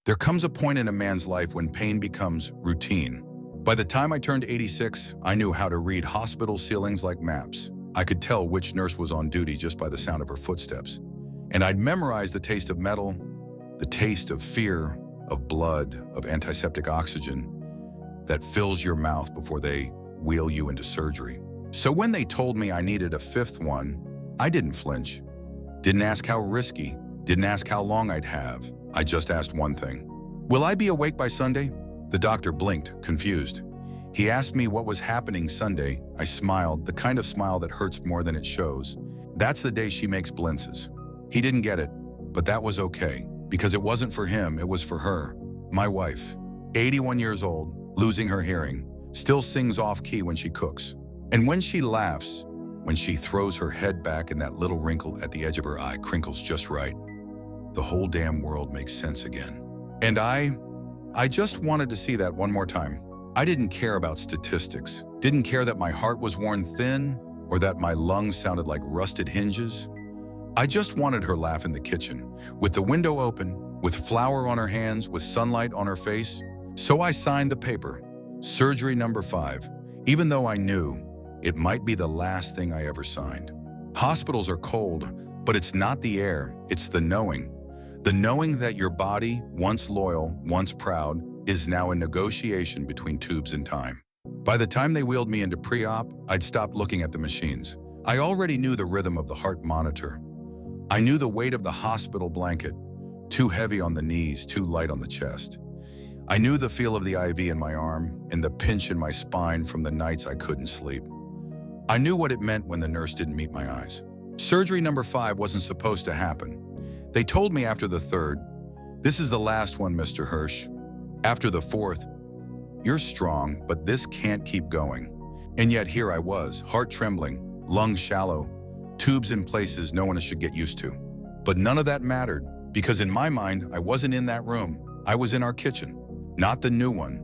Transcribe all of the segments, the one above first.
There comes a point in a man's life when pain becomes routine. By the time I turned 86, I knew how to read hospital ceilings like maps. I could tell which nurse was on duty just by the sound of her footsteps. And I'd memorized the taste of metal, the taste of fear, of blood, of antiseptic oxygen that fills your mouth before they wheel you into surgery. So when they told me I needed a fifth one, I didn't flinch. Didn't ask how risky, didn't ask how long I'd have. I just asked one thing. Will I be awake by Sunday? The doctor blinked, confused. He asked me what was happening Sunday. I smiled, the kind of smile that hurts more than it shows. That's the day she makes blintzes. He didn't get it, but that was okay, because it wasn't for him, it was for her. My wife, 81 years old, losing her hearing, still sings off-key when she cooks. And when she laughs, when she throws her head back and that little wrinkle at the edge of her eye crinkles just right, the whole damn world makes sense again. And I just wanted to see that one more time. I didn't care about statistics, didn't care that my heart was worn thin or that my lungs sounded like rusted hinges. I just wanted her laugh in the kitchen, with the window open, with flour on her hands, with sunlight on her face. So I signed the paper, surgery number 5, even though I knew it might be the last thing I ever signed. Hospitals are cold, but it's not the air, it's the knowing. The knowing that your body, once loyal, once proud, is now a negotiation between tubes and time. By the time they wheeled me into pre-op, I'd stopped looking at the machines. I already knew the rhythm of the heart monitor. I knew the weight of the hospital blanket, too heavy on the knees, too light on the chest. I knew the feel of the IV in my arm and the pinch in my spine from the nights I couldn't sleep. I knew what it meant when the nurse didn't meet my eyes. Surgery number 5 wasn't supposed to happen. They told me after the 3rd, "This is the last one, Mr. Hirsch." After the 4th, "You're strong, but this can't keep going." And yet here I was, heart trembling, lungs shallow, tubes in places no one should get used to. But none of that mattered, because in my mind, I wasn't in that room. I was in our kitchen. Not the new one,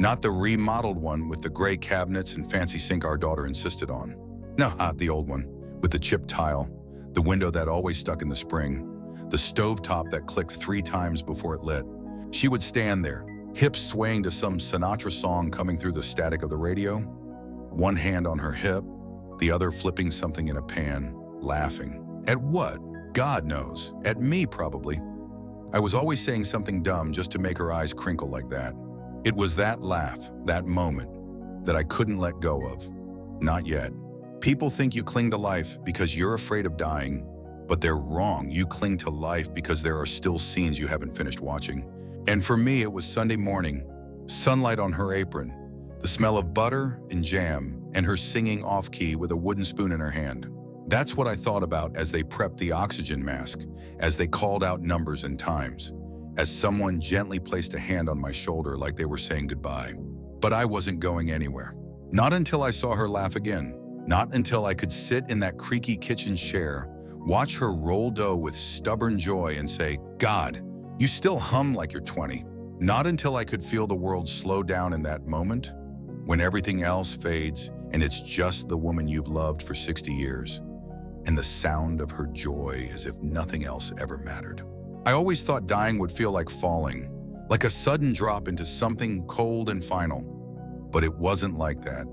not the remodeled one with the gray cabinets and fancy sink our daughter insisted on. No, not the old one, with the chipped tile, the window that always stuck in the spring, the stovetop that clicked 3 times before it lit. She would stand there, hips swaying to some Sinatra song coming through the static of the radio, one hand on her hip, the other flipping something in a pan, laughing. At what? God knows. At me, probably. I was always saying something dumb just to make her eyes crinkle like that. It was that laugh, that moment, that I couldn't let go of. Not yet. People think you cling to life because you're afraid of dying, but they're wrong. You cling to life because there are still scenes you haven't finished watching. And for me, it was Sunday morning, sunlight on her apron, the smell of butter and jam, and her singing off-key with a wooden spoon in her hand. That's what I thought about as they prepped the oxygen mask, as they called out numbers and times, as someone gently placed a hand on my shoulder like they were saying goodbye. But I wasn't going anywhere. Not until I saw her laugh again. Not until I could sit in that creaky kitchen chair, watch her roll dough with stubborn joy and say, "God, you still hum like you're 20. Not until I could feel the world slow down in that moment, when everything else fades and it's just the woman you've loved for 60 years. And the sound of her joy as if nothing else ever mattered. I always thought dying would feel like falling, like a sudden drop into something cold and final. But it wasn't like that.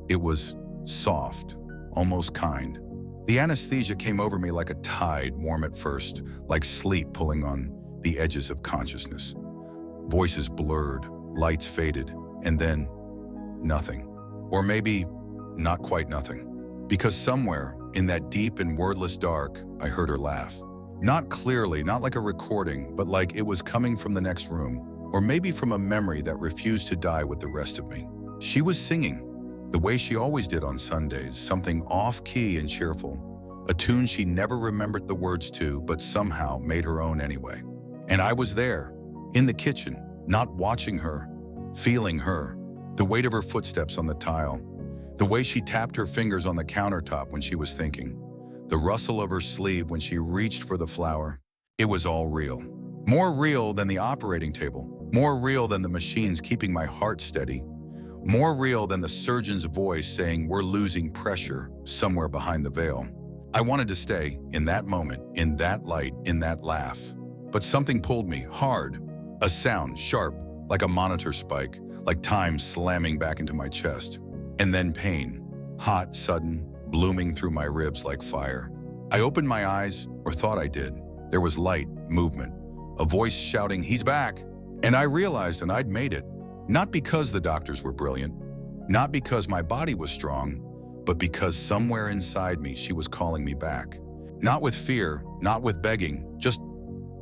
It was soft, almost kind. The anesthesia came over me like a tide, warm at first, like sleep pulling on the edges of consciousness. Voices blurred, lights faded, and then nothing. Or maybe not quite nothing. Because somewhere, in that deep and wordless dark, I heard her laugh. Not clearly, not like a recording, but like it was coming from the next room, or maybe from a memory that refused to die with the rest of me. She was singing, the way she always did on Sundays, something off-key and cheerful, a tune she never remembered the words to, but somehow made her own anyway. And I was there, in the kitchen, not watching her, feeling her, the weight of her footsteps on the tile, the way she tapped her fingers on the countertop when she was thinking, the rustle of her sleeve when she reached for the flour. It was all real. More real than the operating table, more real than the machines keeping my heart steady, more real than the surgeon's voice saying we're losing pressure somewhere behind the veil. I wanted to stay in that moment, in that light, in that laugh. But something pulled me hard, A sound, sharp, like a monitor spike, like time slamming back into my chest. And then pain, hot, sudden, blooming through my ribs like fire. I opened my eyes, or thought I did. There was light, movement, a voice shouting, "He's back!" And I realized I'd made it. Not because the doctors were brilliant, not because my body was strong, but because somewhere inside me she was calling me back. Not with fear, not with begging, just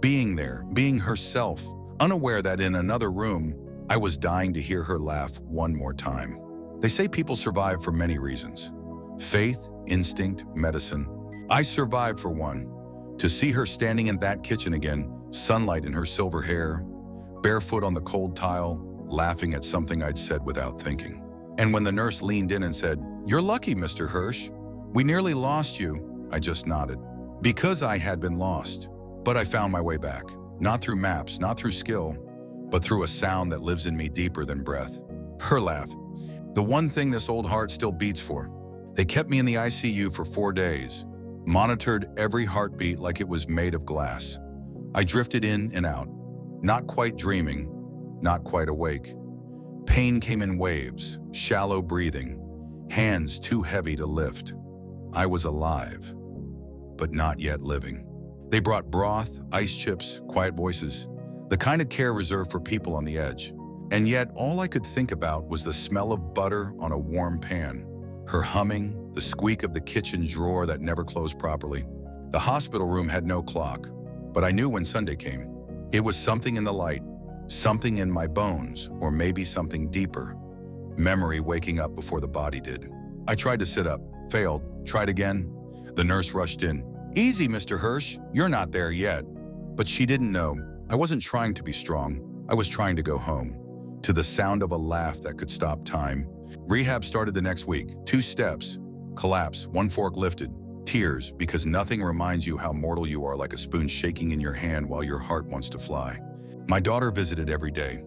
being there, being herself, unaware that in another room, I was dying to hear her laugh one more time. They say people survive for many reasons. Faith, instinct, medicine. I survived for one. To see her standing in that kitchen again, sunlight in her silver hair, barefoot on the cold tile, laughing at something I'd said without thinking. And when the nurse leaned in and said, "You're lucky, Mr. Hirsch. We nearly lost you," I just nodded. Because I had been lost. But I found my way back. Not through maps, not through skill, but through a sound that lives in me deeper than breath. Her laugh. The one thing this old heart still beats for. They kept me in the ICU for 4 days, monitored every heartbeat like it was made of glass. I drifted in and out, not quite dreaming, not quite awake. Pain came in waves, shallow breathing, hands too heavy to lift. I was alive, but not yet living. They brought broth, ice chips, quiet voices, the kind of care reserved for people on the edge. And yet all I could think about was the smell of butter on a warm pan, her humming, the squeak of the kitchen drawer that never closed properly. The hospital room had no clock, but I knew when Sunday came. It was something in the light, something in my bones, or maybe something deeper. Memory waking up before the body did. I tried to sit up, failed, tried again. The nurse rushed in. "Easy, Mr. Hirsch, you're not there yet." But she didn't know. I wasn't trying to be strong. I was trying to go home. To the sound of a laugh that could stop time. Rehab started the next week. 2 steps, collapse, 1 fork lifted, tears, because nothing reminds you how mortal you are like a spoon shaking in your hand while your heart wants to fly. My daughter visited every day,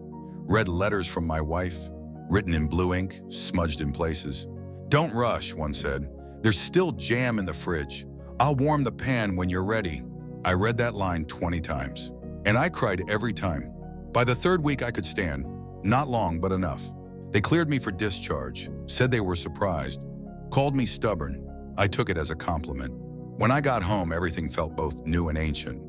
read letters from my wife, written in blue ink, smudged in places. "Don't rush," one said. "There's still jam in the fridge. I'll warm the pan when you're ready." I read that line 20 times, and I cried every time. By the 3rd week I could stand. Not long, but enough. They cleared me for discharge, said they were surprised, called me stubborn. I took it as a compliment. When I got home, everything felt both new and ancient.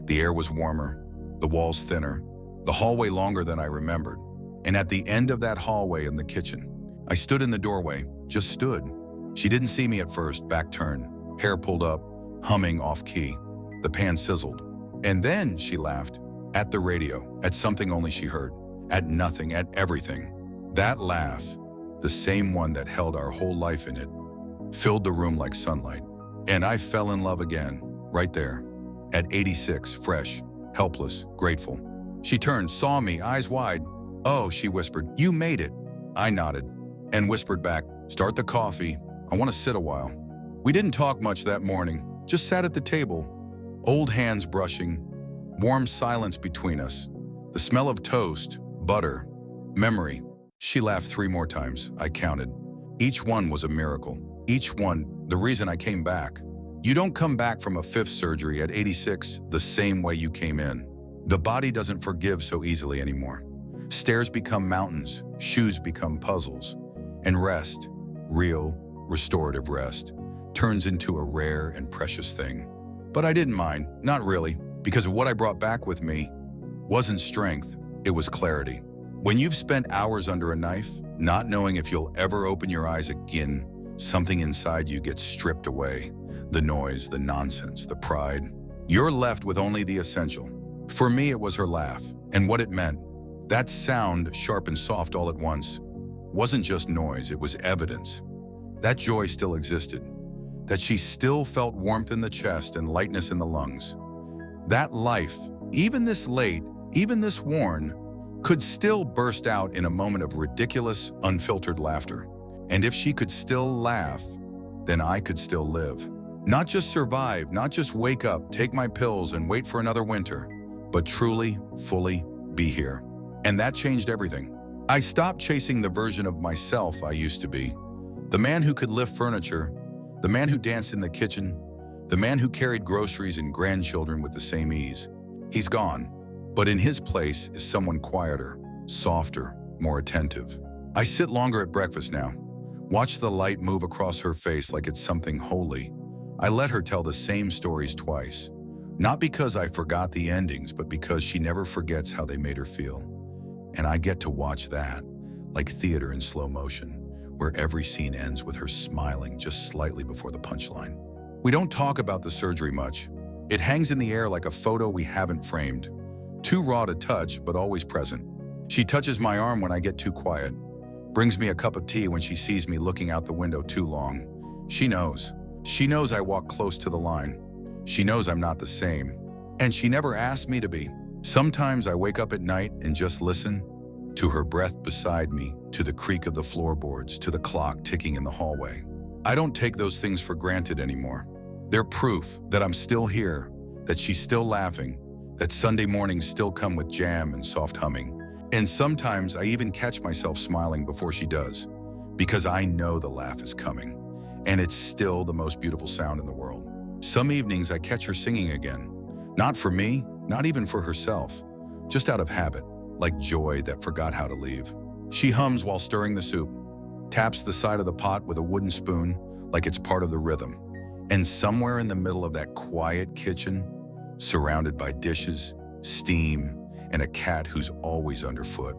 The air was warmer, the walls thinner, the hallway longer than I remembered. And at the end of that hallway in the kitchen, I stood in the doorway, just stood. She didn't see me at first, back turned, hair pulled up, humming off key. The pan sizzled. And then she laughed, at the radio, at something only she heard. At nothing, at everything. That laugh, the same one that held our whole life in it, filled the room like sunlight. And I fell in love again, right there. At 86, fresh, helpless, grateful. She turned, saw me, eyes wide. "Oh," she whispered, "you made it." I nodded and whispered back, "Start the coffee. I want to sit a while." We didn't talk much that morning, just sat at the table, old hands brushing, warm silence between us, the smell of toast, butter, memory. She laughed 3 more times, I counted. Each one was a miracle. Each one, the reason I came back. You don't come back from a 5th surgery at 86 the same way you came in. The body doesn't forgive so easily anymore. Stairs become mountains, shoes become puzzles, and rest, real, restorative rest, turns into a rare and precious thing. But I didn't mind, not really, because what I brought back with me wasn't strength, it was clarity. When you've spent hours under a knife, not knowing if you'll ever open your eyes again, something inside you gets stripped away. The noise, the nonsense, the pride. You're left with only the essential. For me, it was her laugh, and what it meant. That sound, sharp and soft all at once, wasn't just noise, it was evidence. That joy still existed. That she still felt warmth in the chest and lightness in the lungs. That life, even this late, even this worn, could still burst out in a moment of ridiculous, unfiltered laughter. And if she could still laugh, then I could still live. Not just survive, not just wake up, take my pills, and wait for another winter, but truly, fully be here. And that changed everything. I stopped chasing the version of myself I used to be. The man who could lift furniture, the man who danced in the kitchen, the man who carried groceries and grandchildren with the same ease. He's gone. But in his place is someone quieter, softer, more attentive. I sit longer at breakfast now. Watch the light move across her face like it's something holy. I let her tell the same stories twice. Not because I forgot the endings, but because she never forgets how they made her feel. And I get to watch that, like theater in slow motion, where every scene ends with her smiling just slightly before the punchline. We don't talk about the surgery much. It hangs in the air like a photo we haven't framed. Too raw to touch, but always present. She touches my arm when I get too quiet, brings me a cup of tea when she sees me looking out the window too long. She knows. She knows I walk close to the line. She knows I'm not the same. And she never asked me to be. Sometimes I wake up at night and just listen to her breath beside me, to the creak of the floorboards, to the clock ticking in the hallway. I don't take those things for granted anymore. They're proof that I'm still here, that she's still laughing, that Sunday mornings still come with jam and soft humming. And sometimes I even catch myself smiling before she does, because I know the laugh is coming, and it's still the most beautiful sound in the world. Some evenings I catch her singing again, not for me, not even for herself, just out of habit, like joy that forgot how to leave. She hums while stirring the soup, taps the side of the pot with a wooden spoon like it's part of the rhythm. And somewhere in the middle of that quiet kitchen, surrounded by dishes, steam, and a cat who's always underfoot,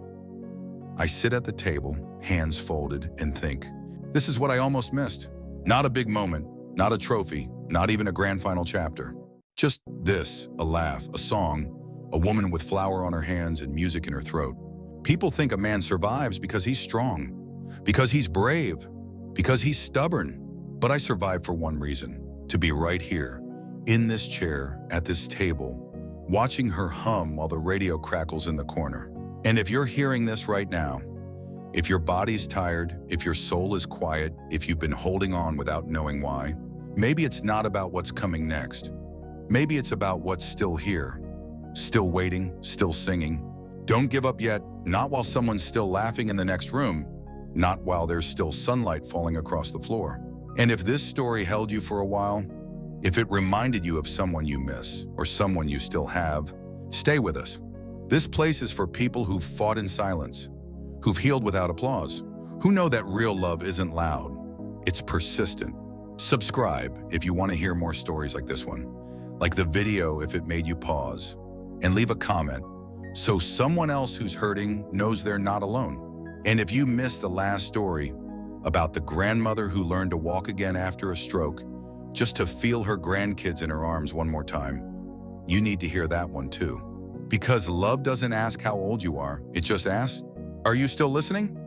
I sit at the table, hands folded, and think, this is what I almost missed. Not a big moment, not a trophy, not even a grand final chapter. Just this, a laugh, a song, a woman with flour on her hands and music in her throat. People think a man survives because he's strong, because he's brave, because he's stubborn. But I survive for one reason, to be right here, in this chair, at this table, watching her hum while the radio crackles in the corner. And if you're hearing this right now, if your body's tired, if your soul is quiet, if you've been holding on without knowing why, maybe it's not about what's coming next. Maybe it's about what's still here, still waiting, still singing. Don't give up yet, not while someone's still laughing in the next room, not while there's still sunlight falling across the floor. And if this story held you for a while, if it reminded you of someone you miss or someone you still have, stay with us. This place is for people who've fought in silence, who've healed without applause, who know that real love isn't loud, it's persistent. Subscribe if you want to hear more stories like this one, like the video if it made you pause, and leave a comment so someone else who's hurting knows they're not alone. And if you missed the last story about the grandmother who learned to walk again after a stroke, just to feel her grandkids in her arms one more time, you need to hear that one too. Because love doesn't ask how old you are, it just asks, are you still listening?